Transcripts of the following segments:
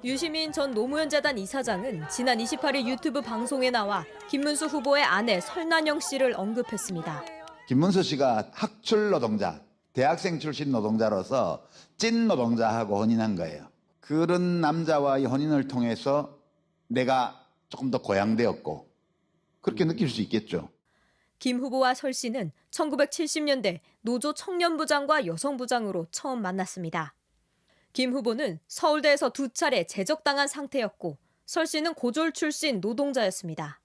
유시민 전 노무현재단 이사장은 지난 28일 유튜브 방송에 나와 김문수 후보의 아내 설난영 씨를 언급했습니다. 김문수 씨가 학출 노동자, 대학생 출신 노동자로서 찐 노동자하고 혼인한 거예요. 그런 남자와의 혼인을 통해서 내가 조금 더 고양되었고 그렇게 느낄 수 있겠죠. 김 후보와 설 씨는 1970년대 노조 청년부장과 여성부장으로 처음 만났습니다. 김 후보는 서울대에서 2차례 제적당한 상태였고 설 씨는 고졸 출신 노동자였습니다.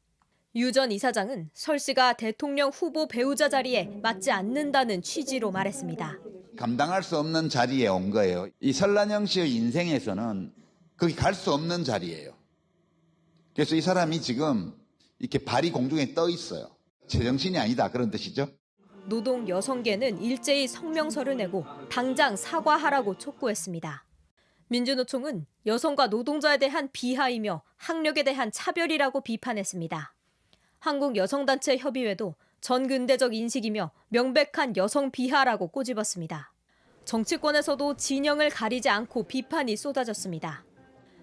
유 전 이사장은 설 씨가 대통령 후보 배우자 자리에 맞지 않는다는 취지로 말했습니다. 감당할 수 없는 자리에 온 거예요. 이 설난영 씨의 인생에서는 거기 갈 수 없는 자리예요. 그래서 이 사람이 지금 이렇게 발이 공중에 떠 있어요. 제정신이 아니다 그런 뜻이죠. 노동 여성계는 일제히 성명서를 내고 당장 사과하라고 촉구했습니다. 민주노총은 여성과 노동자에 대한 비하이며 학력에 대한 차별이라고 비판했습니다. 한국여성단체협의회도 전근대적 인식이며 명백한 여성 비하라고 꼬집었습니다. 정치권에서도 진영을 가리지 않고 비판이 쏟아졌습니다.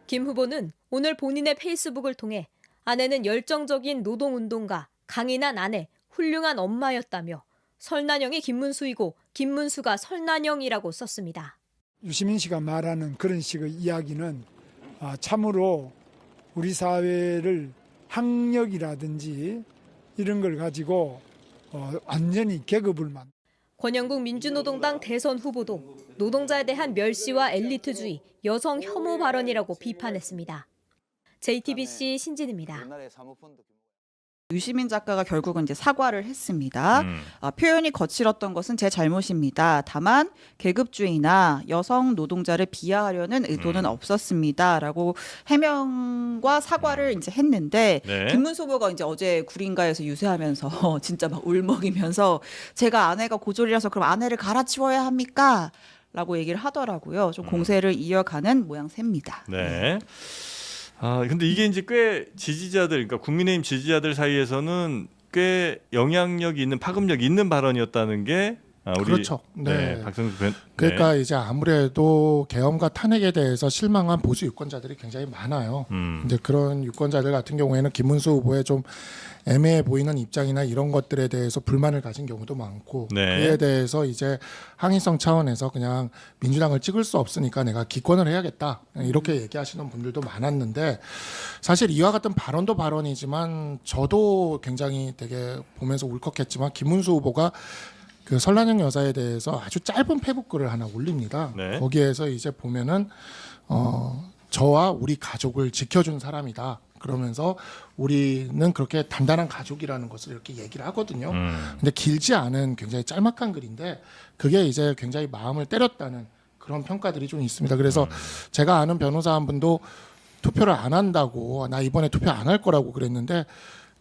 김 후보는 오늘 본인의 페이스북을 통해 아내는 열정적인 노동운동가, 강인한 아내, 훌륭한 엄마였다며 설난영이 김문수이고 김문수가 설난영이라고 썼습니다. 유시민 씨가 말하는 그런 식의 이야기는 참으로 우리 사회를 학력이라든지 이런 걸 가지고 완전히 계급을 권영국 민주노동당 대선 후보도 노동자에 대한 멸시와 엘리트주의, 여성 혐오 발언이라고 비판했습니다. JTBC 신진입니다. 유시민 작가가 결국은 이제 사과를 했습니다. 표현이 거칠었던 것은 제 잘못입니다. 다만 계급주의나 여성 노동자를 비하하려는 의도는 없었습니다라고 해명과 사과를 이제 했는데 네. 김문수 후보가 이제 어제 구린가에서 유세하면서 진짜 막 울먹이면서 제가 아내가 고졸이라서 그럼 아내를 갈아치워야 합니까? 라고 얘기를 하더라고요. 좀 공세를 이어가는 모양새입니다. 네. 근데 이게 이제 꽤 지지자들, 그러니까 국민의힘 지지자들 사이에서는 꽤 영향력 있는 파급력 있는 발언이었다는 게 우리 그렇죠. 네. 박성수 그러니까 이제 아무래도 계엄과 탄핵에 대해서 실망한 보수 유권자들이 굉장히 많아요. 이제 그런 유권자들 같은 경우에는 김문수 후보의 좀 애매해 보이는 입장이나 이런 것들에 대해서 불만을 가진 경우도 많고 네. 그에 대해서 이제 항의성 차원에서 그냥 민주당을 찍을 수 없으니까 내가 기권을 해야겠다 이렇게 얘기하시는 분들도 많았는데 사실 이와 같은 발언도 발언이지만 저도 굉장히 되게 보면서 울컥했지만 김문수 후보가 그 설난영 여사에 대해서 아주 짧은 페북글을 하나 올립니다. 네. 거기에서 이제 보면은 저와 우리 가족을 지켜준 사람이다. 그러면서 우리는 그렇게 단단한 가족이라는 것을 이렇게 얘기를 하거든요. 근데 길지 않은 굉장히 짤막한 글인데 그게 이제 굉장히 마음을 때렸다는 그런 평가들이 좀 있습니다. 그래서 제가 아는 변호사 한 분도 투표를 안 한다고 나 이번에 투표 안 할 거라고 그랬는데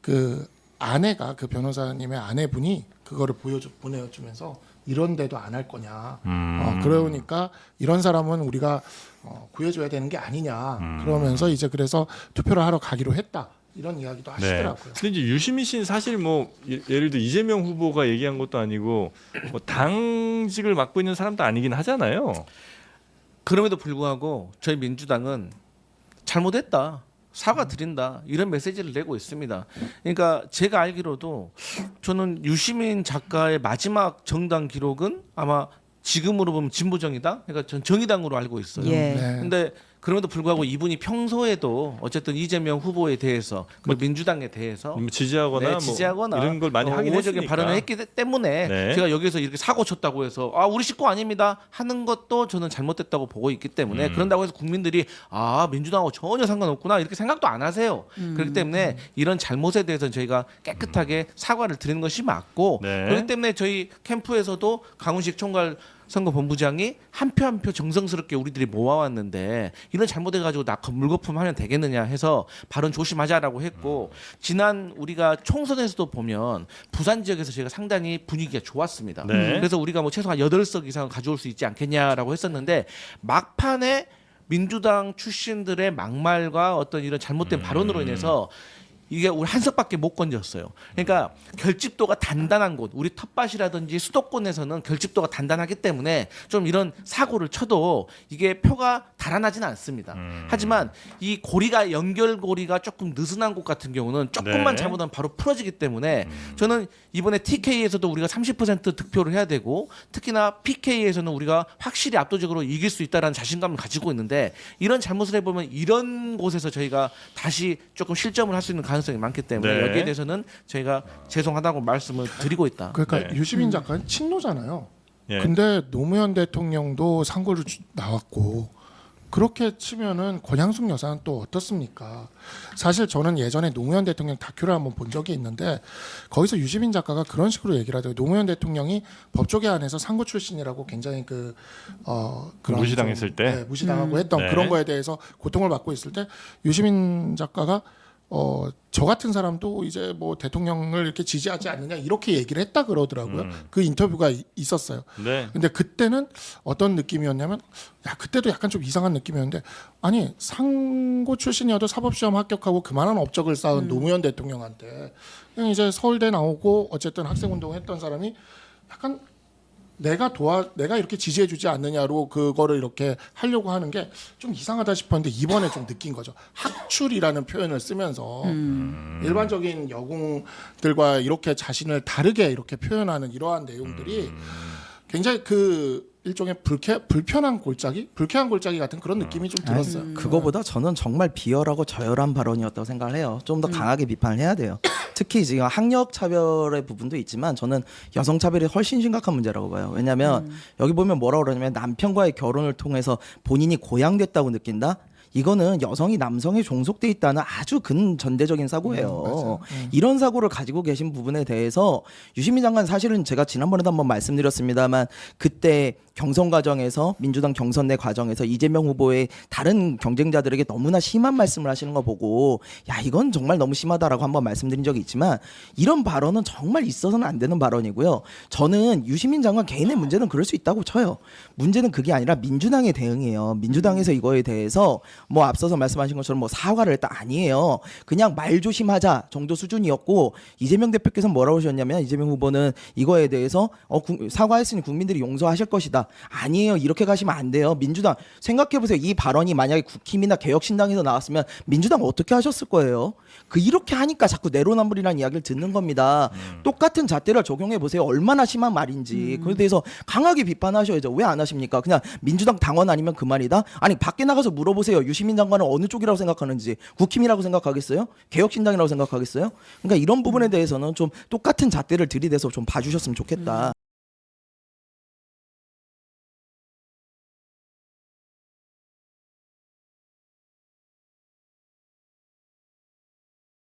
그 아내가 그 변호사님의 아내분이 그거를 보내주면서 이런데도 안 할 거냐. 그러니까 이런 사람은 우리가 구해줘야 되는 게 아니냐. 그러면서 이제 그래서 투표를 하러 가기로 했다. 이런 이야기도 하시더라고요. 근데 이제 유시민 씨는 사실 뭐 예를 들어 이재명 후보가 얘기한 것도 아니고 뭐 당직을 맡고 있는 사람도 아니긴 하잖아요. 그럼에도 불구하고 저희 민주당은 잘못했다. 사과드린다 이런 메시지를 내고 있습니다. 그러니까 제가 알기로도 저는 유시민 작가의 마지막 정당 기록은 아마 지금으로 보면 진보정의당, 그러니까 전 정의당으로 알고 있어요. 예. 네. 근데 그럼에도 불구하고 이분이 평소에도 어쨌든 이재명 후보에 대해서 그 민주당에 대해서 지지하거나, 네, 지지하거나 뭐 이런 걸 많이 하긴 우호적인 했으니까. 발언을 했기 때문에 네. 제가 여기서 이렇게 사고 쳤다고 해서 우리 식구 아닙니다 하는 것도 저는 잘못됐다고 보고 있기 때문에 그런다고 해서 국민들이 민주당하고 전혀 상관없구나 이렇게 생각도 안 하세요. 그렇기 때문에 이런 잘못에 대해서는 저희가 깨끗하게 사과를 드리는 것이 맞고 네. 그렇기 때문에 저희 캠프에서도 강훈식 총괄 선거본부장이 한 표 한 표 정성스럽게 우리들이 모아왔는데 이런 잘못해가지고 나 물거품 하면 되겠느냐 해서 발언 조심하자라고 했고 지난 우리가 총선에서도 보면 부산 지역에서 저희가 상당히 분위기가 좋았습니다. 네. 그래서 우리가 뭐 최소한 8석 이상 가져올 수 있지 않겠냐라고 했었는데 막판에 민주당 출신들의 막말과 어떤 이런 잘못된 발언으로 인해서 이게 우리 한석밖에 못 건졌어요. 그러니까 결집도가 단단한 곳, 우리 텃밭이라든지 수도권에서는 결집도가 단단하기 때문에 좀 이런 사고를 쳐도 이게 표가 달아나지는 않습니다. 하지만 이 고리가 연결고리가 조금 느슨한 곳 같은 경우는 조금만 네. 잘못하면 바로 풀어지기 때문에 저는 이번에 TK에서도 우리가 30% 득표를 해야 되고 특히나 PK에서는 우리가 확실히 압도적으로 이길 수 있다는 자신감을 가지고 있는데 이런 잘못을 해보면 이런 곳에서 저희가 다시 조금 실점을 할 수 있는 가능성이 많기 때문에 네. 여기에 대해서는 저희가 죄송하다고 말씀을 드리고 있다. 그러니까 네. 유시민 작가는 친노잖아요. 예. 근데 노무현 대통령도 상고를 나왔고 그렇게 치면은 권양숙 여사는 또 어떻습니까? 사실 저는 예전에 노무현 대통령 다큐를 한번 본 적이 있는데 거기서 유시민 작가가 그런 식으로 얘기를 하더라고요. 노무현 대통령이 법조계 안에서 상고 출신이라고 굉장히 그런 무시당했을 좀, 때? 네, 무시당하고 했던 네. 그런 거에 대해서 고통을 받고 있을 때 유시민 작가가 저 같은 사람도 이제 뭐 대통령을 이렇게 지지하지 않느냐 이렇게 얘기를 했다 그러더라고요. 그 인터뷰가 있었어요. 네. 근데 그때는 어떤 느낌이었냐면 야 그때도 약간 좀 이상한 느낌이었는데 아니 상고 출신이어도 사법시험 합격하고 그만한 업적을 쌓은 노무현 대통령한테 그냥 이제 서울대 나오고 어쨌든 학생운동 했던 사람이 약간 내가 이렇게 지지해주지 않느냐로 그거를 이렇게 하려고 하는 게 좀 이상하다 싶었는데 이번에 좀 느낀 거죠. 학출이라는 표현을 쓰면서 일반적인 여공들과 이렇게 자신을 다르게 이렇게 표현하는 이러한 내용들이 굉장히 그 일종의 불편한 골짜기 같은 그런 느낌이 좀 들었어요. 그거보다 저는 정말 비열하고 저열한 발언이었다고 생각을 해요. 좀 더 강하게 비판을 해야 돼요. 특히 지금 학력 차별의 부분도 있지만 저는 여성 차별이 훨씬 심각한 문제라고 봐요. 왜냐하면 여기 보면 뭐라고 그러냐면 남편과의 결혼을 통해서 본인이 고양됐다고 느낀다. 이거는 여성이 남성에 종속돼 있다는 아주 근전대적인 사고예요. 이런 사고를 가지고 계신 부분에 대해서 유시민 장관 사실은 제가 지난번에도 한번 말씀드렸습니다만 그때 경선 과정에서 민주당 경선 내 과정에서 이재명 후보의 다른 경쟁자들에게 너무나 심한 말씀을 하시는 거 보고 야 이건 정말 너무 심하다라고 한번 말씀드린 적이 있지만 이런 발언은 정말 있어서는 안 되는 발언이고요. 저는 유시민 장관 개인의 문제는 그럴 수 있다고 쳐요. 문제는 그게 아니라 민주당의 대응이에요. 민주당에서 이거에 대해서 뭐 앞서서 말씀하신 것처럼 뭐 사과를 했다 아니에요. 그냥 말 조심하자 정도 수준이었고 이재명 대표께서 뭐라고 하셨냐면 이재명 후보는 이거에 대해서 사과했으니 국민들이 용서하실 것이다. 아니에요. 이렇게 가시면 안 돼요. 민주당 생각해보세요. 이 발언이 만약에 국힘이나 개혁신당에서 나왔으면 민주당 어떻게 하셨을 거예요? 이렇게 하니까 자꾸 내로남불이라는 이야기를 듣는 겁니다. 똑같은 잣대를 적용해보세요. 얼마나 심한 말인지. 그에 대해서 강하게 비판하셔야죠. 왜 안 하십니까? 그냥 민주당 당원 아니면 그만이다? 아니 밖에 나가서 물어보세요. 유시민 장관은 어느 쪽이라고 생각하는지. 국힘이라고 생각하겠어요? 개혁신당이라고 생각하겠어요? 그러니까 이런 부분에 대해서는 좀 똑같은 잣대를 들이대서 좀 봐주셨으면 좋겠다.